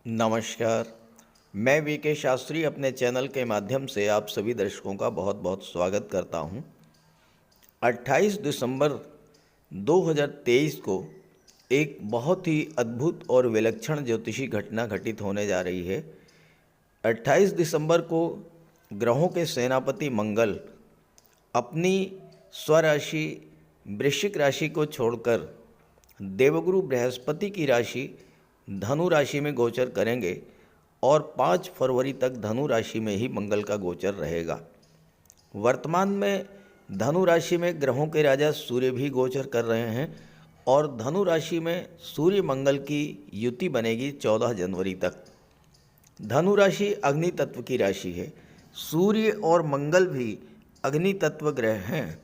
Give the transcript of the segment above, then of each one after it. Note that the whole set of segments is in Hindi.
नमस्कार। मैं वीके शास्त्री अपने चैनल के माध्यम से आप सभी दर्शकों का बहुत बहुत स्वागत करता हूं। 28 दिसंबर 2023 को एक बहुत ही अद्भुत और विलक्षण ज्योतिषी घटना घटित होने जा रही है। 28 दिसंबर को ग्रहों के सेनापति मंगल अपनी स्वराशि वृश्चिक राशि को छोड़कर देवगुरु बृहस्पति की राशि धनु राशि में गोचर करेंगे और 5 फरवरी तक धनु राशि में ही मंगल का गोचर रहेगा। वर्तमान में धनु राशि में ग्रहों के राजा सूर्य भी गोचर कर रहे हैं और धनु राशि में सूर्य मंगल की युति बनेगी 14 जनवरी तक। धनु राशि अग्नि तत्व की राशि है। सूर्य और मंगल भी अग्नि तत्व ग्रह हैं।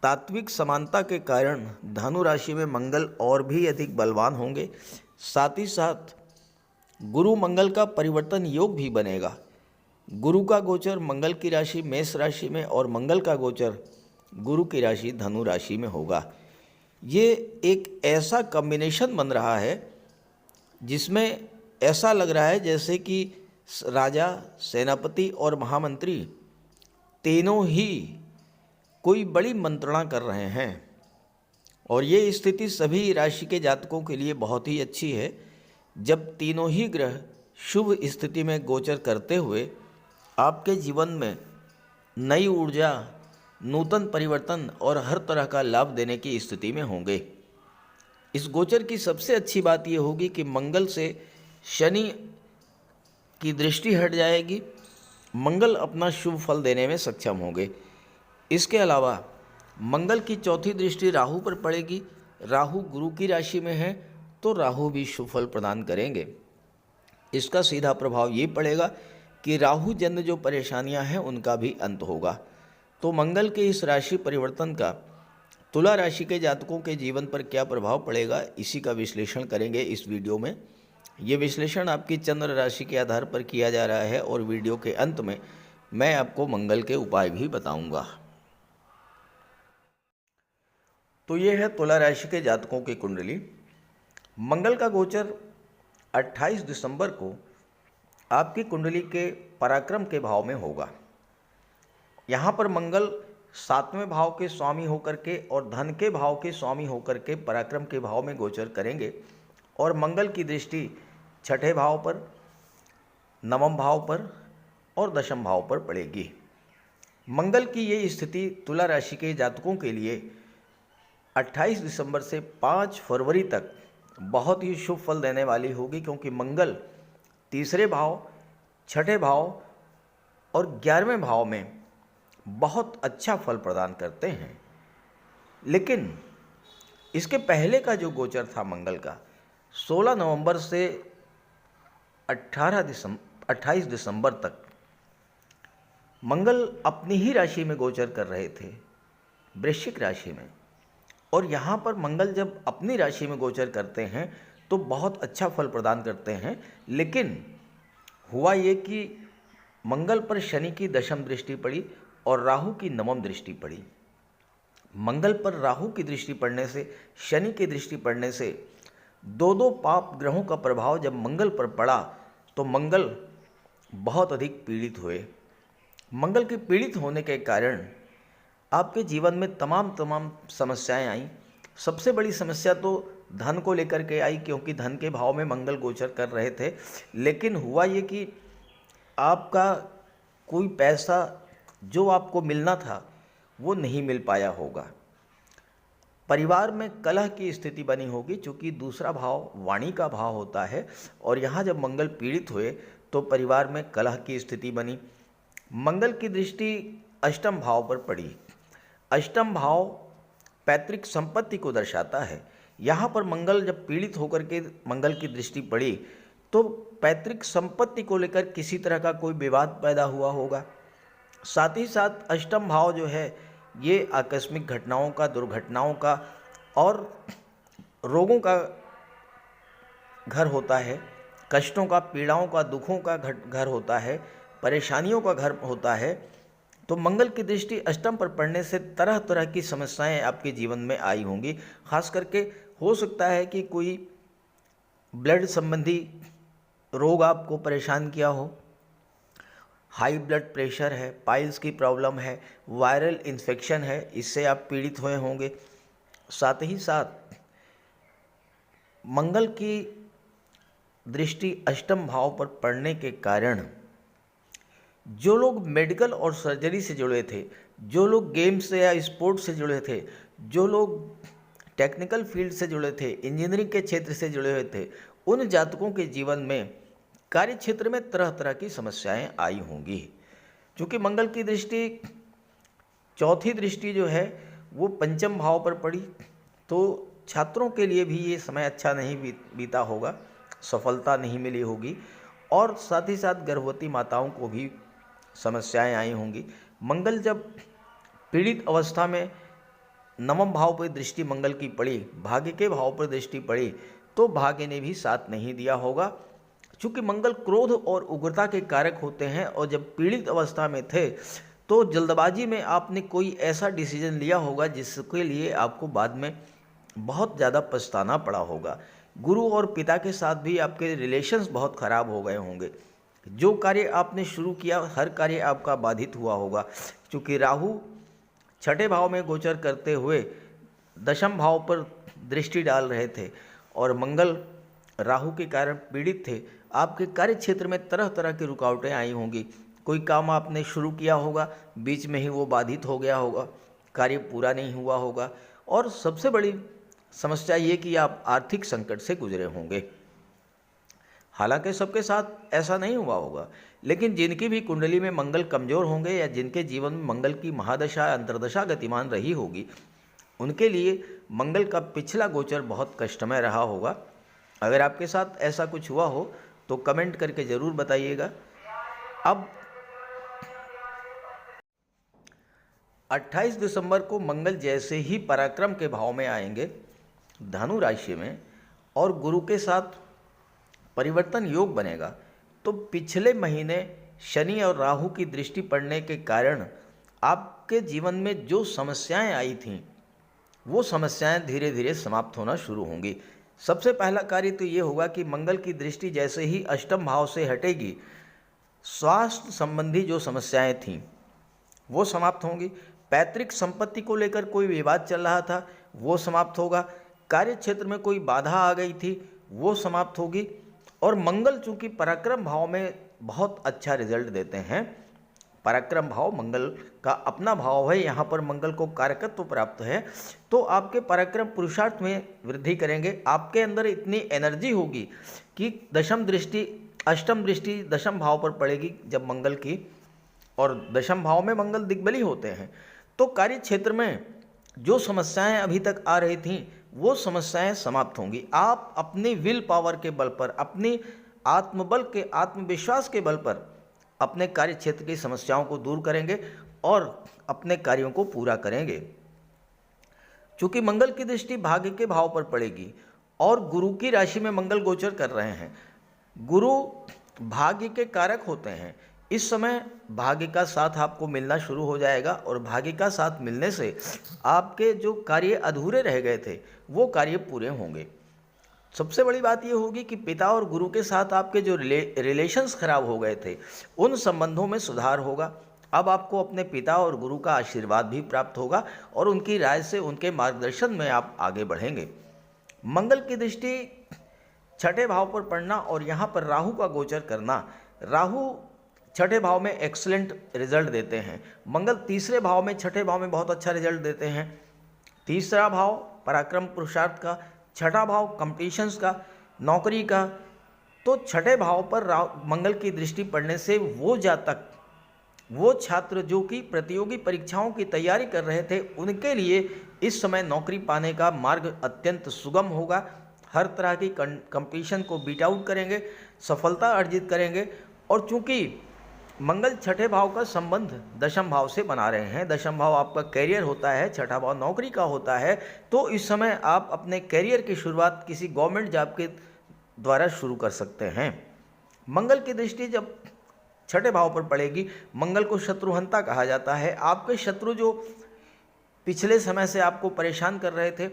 तात्विक समानता के कारण धनु राशि में मंगल और भी अधिक बलवान होंगे। साथ ही साथ गुरु मंगल का परिवर्तन योग भी बनेगा। गुरु का गोचर मंगल की राशि मेष राशि में और मंगल का गोचर गुरु की राशि धनु राशि में होगा। ये एक ऐसा कॉम्बिनेशन बन रहा है जिसमें ऐसा लग रहा है जैसे कि राजा, सेनापति और महामंत्री तीनों ही कोई बड़ी मंत्रणा कर रहे हैं। और ये स्थिति सभी राशि के जातकों के लिए बहुत ही अच्छी है जब तीनों ही ग्रह शुभ स्थिति में गोचर करते हुए आपके जीवन में नई ऊर्जा, नूतन परिवर्तन और हर तरह का लाभ देने की स्थिति में होंगे। इस गोचर की सबसे अच्छी बात यह होगी कि मंगल से शनि की दृष्टि हट जाएगी। मंगल अपना शुभ फल देने में सक्षम होंगे। इसके अलावा मंगल की चौथी दृष्टि राहु पर पड़ेगी। राहु गुरु की राशि में है तो राहु भी शुभ फल प्रदान करेंगे। इसका सीधा प्रभाव ये पड़ेगा कि राहु जन्य जो परेशानियां हैं उनका भी अंत होगा। तो मंगल के इस राशि परिवर्तन का तुला राशि के जातकों के जीवन पर क्या प्रभाव पड़ेगा, इसी का विश्लेषण करेंगे इस वीडियो में। ये विश्लेषण आपकी चंद्र राशि के आधार पर किया जा रहा है और वीडियो के अंत में मैं आपको मंगल के उपाय भी बताऊंगा। तो ये है तुला राशि के जातकों की कुंडली। मंगल का गोचर 28 दिसंबर को आपकी कुंडली के पराक्रम के भाव में होगा। यहाँ पर मंगल 7वें भाव के स्वामी होकर के और धन के भाव के स्वामी होकर के पराक्रम के भाव में गोचर करेंगे और मंगल की दृष्टि 6ठे भाव पर, 9वें भाव पर और 10वें भाव पर पड़ेगी। मंगल की ये स्थिति तुला राशि के जातकों के लिए 28 दिसंबर से 5 फरवरी तक बहुत ही शुभ फल देने वाली होगी, क्योंकि मंगल 3रे भाव, 6ठे भाव और 11वें भाव में बहुत अच्छा फल प्रदान करते हैं। लेकिन इसके पहले का जो गोचर था मंगल का 16 नवंबर से 28 दिसंबर तक मंगल अपनी ही राशि में गोचर कर रहे थे, वृश्चिक राशि में। और यहाँ पर मंगल जब अपनी राशि में गोचर करते हैं तो बहुत अच्छा फल प्रदान करते हैं। लेकिन हुआ ये कि मंगल पर शनि की 10वीं दृष्टि पड़ी और राहु की 9वीं दृष्टि पड़ी। मंगल पर राहु की दृष्टि पड़ने से, शनि की दृष्टि पड़ने से दो पाप ग्रहों का प्रभाव जब मंगल पर पड़ा तो मंगल बहुत अधिक पीड़ित हुए। मंगल के पीड़ित होने के कारण आपके जीवन में तमाम समस्याएं आई। सबसे बड़ी समस्या तो धन को लेकर के आई, क्योंकि धन के भाव में मंगल गोचर कर रहे थे। लेकिन हुआ ये कि आपका कोई पैसा जो आपको मिलना था वो नहीं मिल पाया होगा। परिवार में कलह की स्थिति बनी होगी, क्योंकि दूसरा भाव वाणी का भाव होता है और यहाँ जब मंगल पीड़ित हुए तो परिवार में कलह की स्थिति बनी। मंगल की दृष्टि 8वें भाव पर पड़ी। 8वां भाव पैतृक संपत्ति को दर्शाता है। यहाँ पर मंगल जब पीड़ित होकर के मंगल की दृष्टि पड़ी तो पैतृक संपत्ति को लेकर किसी तरह का कोई विवाद पैदा हुआ होगा। साथ ही साथ 8वां भाव जो है ये आकस्मिक घटनाओं का, दुर्घटनाओं का और रोगों का घर होता है, कष्टों का, पीड़ाओं का, दुखों का घर होता है, परेशानियों का घर होता है। तो मंगल की दृष्टि 8वें पर पड़ने से तरह तरह की समस्याएं आपके जीवन में आई होंगी। खास करके हो सकता है कि कोई ब्लड संबंधी रोग आपको परेशान किया हो, हाई ब्लड प्रेशर है, पाइल्स की प्रॉब्लम है, वायरल इन्फेक्शन है, इससे आप पीड़ित हुए होंगे। साथ ही साथ मंगल की दृष्टि अष्टम भाव पर पड़ने के कारण जो लोग मेडिकल और सर्जरी से जुड़े थे, जो लोग गेम्स से या स्पोर्ट्स से जुड़े थे, जो लोग टेक्निकल फील्ड से जुड़े थे, इंजीनियरिंग के क्षेत्र से जुड़े हुए थे, उन जातकों के जीवन में कार्य क्षेत्र में तरह तरह की समस्याएं आई होंगी। क्योंकि मंगल की दृष्टि, चौथी दृष्टि जो है वो पंचम भाव पर पड़ी, तो छात्रों के लिए भी ये समय अच्छा नहीं बीता होगा, सफलता नहीं मिली होगी, और साथ ही साथ गर्भवती माताओं को भी समस्याएं आई होंगी। मंगल जब पीड़ित अवस्था में नवम भाव पर दृष्टि मंगल की पड़ी, भाग्य के भाव पर दृष्टि पड़ी, तो भाग्य ने भी साथ नहीं दिया होगा। चूँकि मंगल क्रोध और उग्रता के कारक होते हैं, और जब पीड़ित अवस्था में थे तो जल्दबाजी में आपने कोई ऐसा डिसीजन लिया होगा जिसके लिए आपको बाद में बहुत ज़्यादा पछताना पड़ा होगा। गुरु और पिता के साथ भी आपके रिलेशंस बहुत ख़राब हो गए होंगे। जो कार्य आपने शुरू किया, हर कार्य आपका बाधित हुआ होगा। क्योंकि राहु छठे भाव में गोचर करते हुए दशम भाव पर दृष्टि डाल रहे थे, और मंगल राहु के कारण पीड़ित थे। आपके कार्य क्षेत्र में तरह तरह की रुकावटें आई होंगी। कोई काम आपने शुरू किया होगा, बीच में ही वो बाधित हो गया होगा, कार्य पूरा नहीं हुआ होगा, और सबसे बड़ी समस्या ये कि आप आर्थिक संकट से गुजरे होंगे। हालांकि सबके साथ ऐसा नहीं हुआ होगा, लेकिन जिनकी भी कुंडली में मंगल कमजोर होंगे या जिनके जीवन में मंगल की महादशा अंतर्दशा गतिमान रही होगी, उनके लिए मंगल का पिछला गोचर बहुत कष्टमय रहा होगा। अगर आपके साथ ऐसा कुछ हुआ हो तो कमेंट करके ज़रूर बताइएगा। अब 28 दिसंबर को मंगल जैसे ही पराक्रम के भाव में आएंगे धनु राशि में, और गुरु के साथ परिवर्तन योग बनेगा, तो पिछले महीने शनि और राहु की दृष्टि पड़ने के कारण आपके जीवन में जो समस्याएं आई थीं, वो समस्याएं धीरे धीरे समाप्त होना शुरू होंगी। सबसे पहला कार्य तो ये होगा कि मंगल की दृष्टि जैसे ही अष्टम भाव से हटेगी, स्वास्थ्य संबंधी जो समस्याएं थीं वो समाप्त होंगी। पैतृक संपत्ति को लेकर कोई विवाद चल रहा था, वो समाप्त होगा। कार्य क्षेत्र में कोई बाधा आ गई थी, वो समाप्त होगी। और मंगल चूंकि पराक्रम भाव में बहुत अच्छा रिजल्ट देते हैं, पराक्रम भाव मंगल का अपना भाव है, यहाँ पर मंगल को कारकत्व प्राप्त है, तो आपके पराक्रम पुरुषार्थ में वृद्धि करेंगे। आपके अंदर इतनी एनर्जी होगी कि अष्टम दृष्टि दशम भाव पर पड़ेगी जब मंगल की, और दशम भाव में मंगल दिग्बली होते हैं, तो कार्य क्षेत्र में जो समस्याएं अभी तक आ रही थीं वो समस्याएं समाप्त होंगी। आप अपनी विल पावर के बल पर, अपनी आत्मबल के, आत्मविश्वास के बल पर अपने कार्य क्षेत्र की समस्याओं को दूर करेंगे और अपने कार्यों को पूरा करेंगे। चूंकि मंगल की दृष्टि भाग्य के भाव पर पड़ेगी और गुरु की राशि में मंगल गोचर कर रहे हैं, गुरु भाग्य के कारक होते हैं। इस समय भाग्य का साथ आपको मिलना शुरू हो जाएगा, और भाग्य का साथ मिलने से आपके जो कार्य अधूरे रह गए थे वो कार्य पूरे होंगे। सबसे बड़ी बात ये होगी कि पिता और गुरु के साथ आपके जो रिलेशंस खराब हो गए थे उन संबंधों में सुधार होगा। अब आपको अपने पिता और गुरु का आशीर्वाद भी प्राप्त होगा और उनकी राय से, उनके मार्गदर्शन में आप आगे बढ़ेंगे। मंगल की दृष्टि छठे भाव पर पड़ना और यहाँ पर राहु का गोचर करना, राहु छठे भाव में एक्सीलेंट रिजल्ट देते हैं, मंगल तीसरे भाव में, छठे भाव में बहुत अच्छा रिजल्ट देते हैं। तीसरा भाव पराक्रम पुरुषार्थ का, छठा भाव कंपटीशंस का, नौकरी का। तो छठे भाव पर मंगल की दृष्टि पड़ने से वो जातक, वो छात्र जो कि प्रतियोगी परीक्षाओं की तैयारी कर रहे थे, उनके लिए इस समय नौकरी पाने का मार्ग अत्यंत सुगम होगा। हर तरह की कंपटीशन को बीट आउट करेंगे, सफलता अर्जित करेंगे। और चूंकि मंगल छठे भाव का संबंध दशम भाव से बना रहे हैं, दशम भाव आपका कैरियर होता है, छठा भाव नौकरी का होता है, तो इस समय आप अपने कैरियर की शुरुआत किसी गवर्नमेंट जॉब के द्वारा शुरू कर सकते हैं। मंगल की दृष्टि जब छठे भाव पर पड़ेगी, मंगल को शत्रुहंता कहा जाता है। आपके शत्रु जो पिछले समय से आपको परेशान कर रहे थे,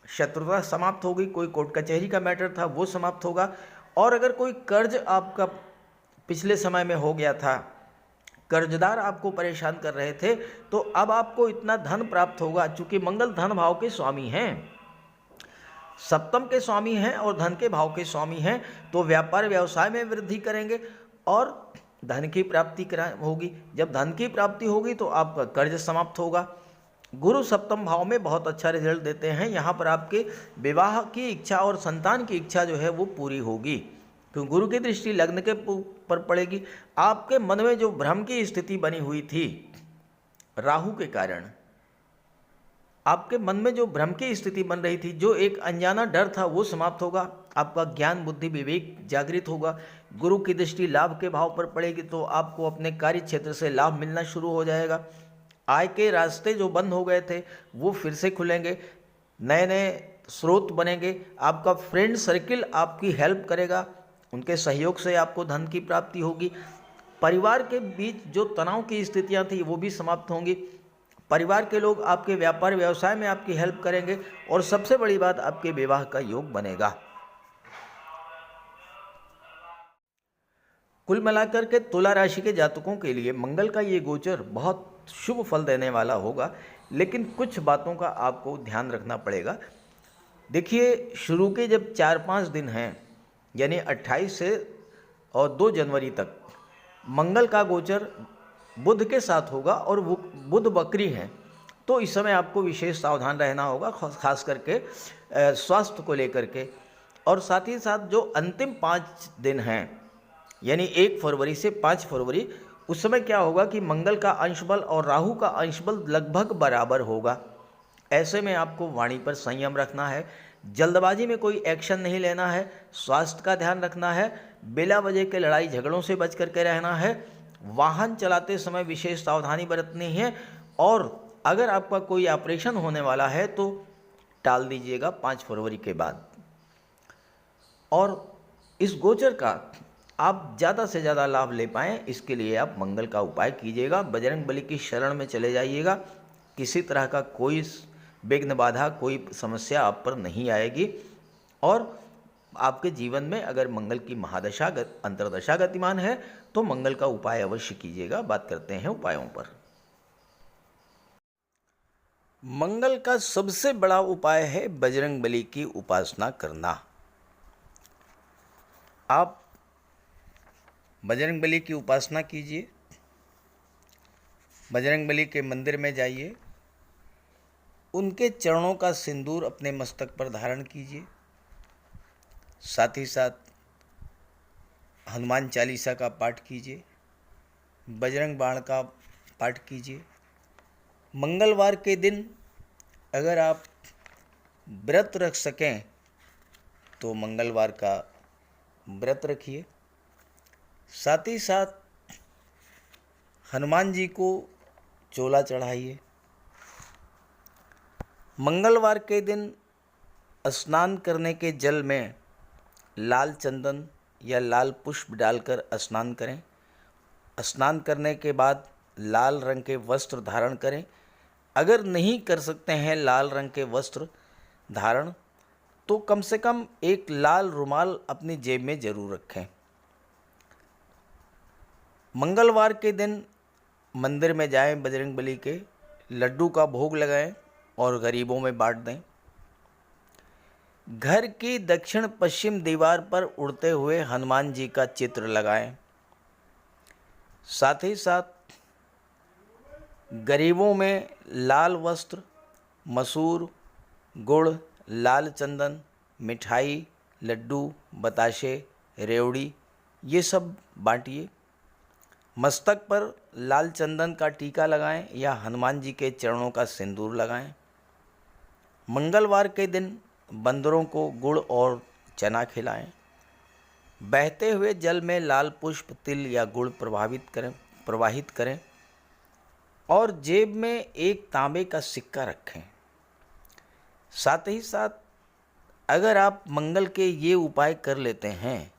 शत्रुता समाप्त होगी। कोई कोर्ट कचहरी का मैटर था वो समाप्त होगा, और अगर कोई कर्ज आपका पिछले समय में हो गया था, कर्जदार आपको परेशान कर रहे थे, तो अब आपको इतना धन प्राप्त होगा। चूंकि मंगल धन भाव के स्वामी हैं, सप्तम के स्वामी हैं और धन के भाव के स्वामी हैं, तो व्यापार व्यवसाय में वृद्धि करेंगे और धन की प्राप्ति होगी। जब धन की प्राप्ति होगी तो आपका कर्ज समाप्त होगा। गुरु सप्तम भाव में बहुत अच्छा रिजल्ट देते हैं। यहाँ पर आपके विवाह की इच्छा और संतान की इच्छा जो है वो पूरी होगी, क्योंकि गुरु की दृष्टि लग्न के पर पड़ेगी। आपके मन में जो भ्रम की स्थिति बनी हुई थी राहु के कारण, आपके मन में जो भ्रम की स्थिति बन रही थी, जो एक अनजाना डर था, वो समाप्त होगा। आपका ज्ञान बुद्धि विवेक जागृत होगा। गुरु की दृष्टि लाभ के भाव पर पड़ेगी तो आपको अपने कार्य क्षेत्र से लाभ मिलना शुरू हो जाएगा। आय के रास्ते जो बंद हो गए थे वो फिर से खुलेंगे, नए नए स्रोत बनेंगे। आपका फ्रेंड सर्किल आपकी हेल्प करेगा, उनके सहयोग से आपको धन की प्राप्ति होगी। परिवार के बीच जो तनाव की स्थितियां थी वो भी समाप्त होंगी। परिवार के लोग आपके व्यापार व्यवसाय में आपकी हेल्प करेंगे और सबसे बड़ी बात, आपके विवाह का योग बनेगा। कुल मिलाकर के तुला राशि के जातकों के लिए मंगल का ये गोचर बहुत शुभ फल देने वाला होगा, लेकिन कुछ बातों का आपको ध्यान रखना पड़ेगा। देखिए, शुरू के जब 4-5 दिन हैं, यानी 28 से और 2 जनवरी तक मंगल का गोचर बुध के साथ होगा और वो बुध बकरी हैं, तो इस समय आपको विशेष सावधान रहना होगा, खास करके स्वास्थ्य को लेकर के। और साथ ही साथ जो अंतिम 5 दिन हैं, यानी 1 फरवरी से 5 फरवरी, उस समय क्या होगा कि मंगल का अंश बल और राहु का अंश बल लगभग बराबर होगा। ऐसे में आपको वाणी पर संयम रखना है, जल्दबाजी में कोई एक्शन नहीं लेना है, स्वास्थ्य का ध्यान रखना है, बिला वजह के लड़ाई झगड़ों से बच करके रहना है, वाहन चलाते समय विशेष सावधानी बरतनी है, और अगर आपका कोई ऑपरेशन होने वाला है तो टाल दीजिएगा 5 फरवरी के बाद। और इस गोचर का आप ज़्यादा से ज़्यादा लाभ ले पाएँ, इसके लिए आप मंगल का उपाय कीजिएगा, बजरंग बली की शरण में चले जाइएगा। किसी तरह का कोई विघ्न बाधा, कोई समस्या आप पर नहीं आएगी। और आपके जीवन में अगर मंगल की महादशा अंतर्दशा गतिमान है तो मंगल का उपाय अवश्य कीजिएगा। बात करते हैं उपायों पर। मंगल का सबसे बड़ा उपाय है बजरंग बली की उपासना करना। आप बजरंग बली की उपासना कीजिए, बजरंग बली के मंदिर में जाइए, उनके चरणों का सिंदूर अपने मस्तक पर धारण कीजिए, साथ ही साथ हनुमान चालीसा का पाठ कीजिए, बजरंग बाण का पाठ कीजिए। मंगलवार के दिन अगर आप व्रत रख सकें तो मंगलवार का व्रत रखिए। साथ ही साथ हनुमान जी को चोला चढ़ाइए। मंगलवार के दिन स्नान करने के जल में लाल चंदन या लाल पुष्प डालकर स्नान करें। स्नान करने के बाद लाल रंग के वस्त्र धारण करें। अगर नहीं कर सकते हैं लाल रंग के वस्त्र धारण, तो कम से कम एक लाल रुमाल अपनी जेब में जरूर रखें। मंगलवार के दिन मंदिर में जाएं, बजरंग बली के लड्डू का भोग लगाएं और गरीबों में बांट दें। घर की दक्षिण पश्चिम दीवार पर उड़ते हुए हनुमान जी का चित्र लगाएं। साथ ही साथ गरीबों में लाल वस्त्र, मसूर, गुड़, लाल चंदन, मिठाई, लड्डू, बताशे, रेवड़ी, ये सब बांटिए। मस्तक पर लाल चंदन का टीका लगाएं या हनुमान जी के चरणों का सिंदूर लगाएं। मंगलवार के दिन बंदरों को गुड़ और चना खिलाएं। बहते हुए जल में लाल पुष्प, तिल या गुड़ प्रवाहित करें और जेब में एक तांबे का सिक्का रखें। साथ ही साथ अगर आप मंगल के ये उपाय कर लेते हैं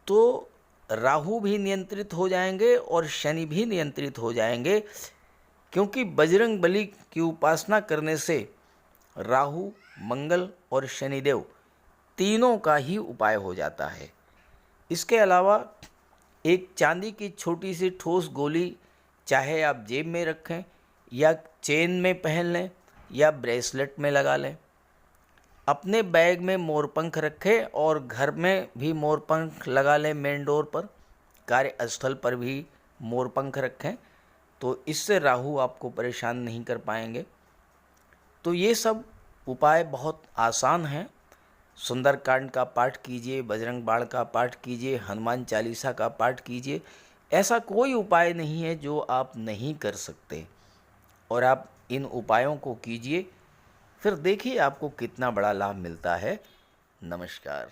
तो राहु भी नियंत्रित हो जाएंगे और शनि भी नियंत्रित हो जाएंगे, क्योंकि बजरंग बली की उपासना करने से राहु, मंगल और शनिदेव तीनों का ही उपाय हो जाता है। इसके अलावा एक चांदी की छोटी सी ठोस गोली चाहे आप जेब में रखें या चेन में पहन लें या ब्रेसलेट में लगा लें। अपने बैग में मोरपंख रखें और घर में भी मोरपंख लगा लें। मेन डोर पर, कार्यस्थल पर भी मोरपंख रखें, तो इससे राहु आपको परेशान नहीं कर पाएंगे। तो ये सब उपाय बहुत आसान हैं। सुंदरकांड का पाठ कीजिए, बजरंग बाण का पाठ कीजिए, हनुमान चालीसा का पाठ कीजिए। ऐसा कोई उपाय नहीं है जो आप नहीं कर सकते, और आप इन उपायों को कीजिए, फिर देखिए आपको कितना बड़ा लाभ मिलता है। नमस्कार।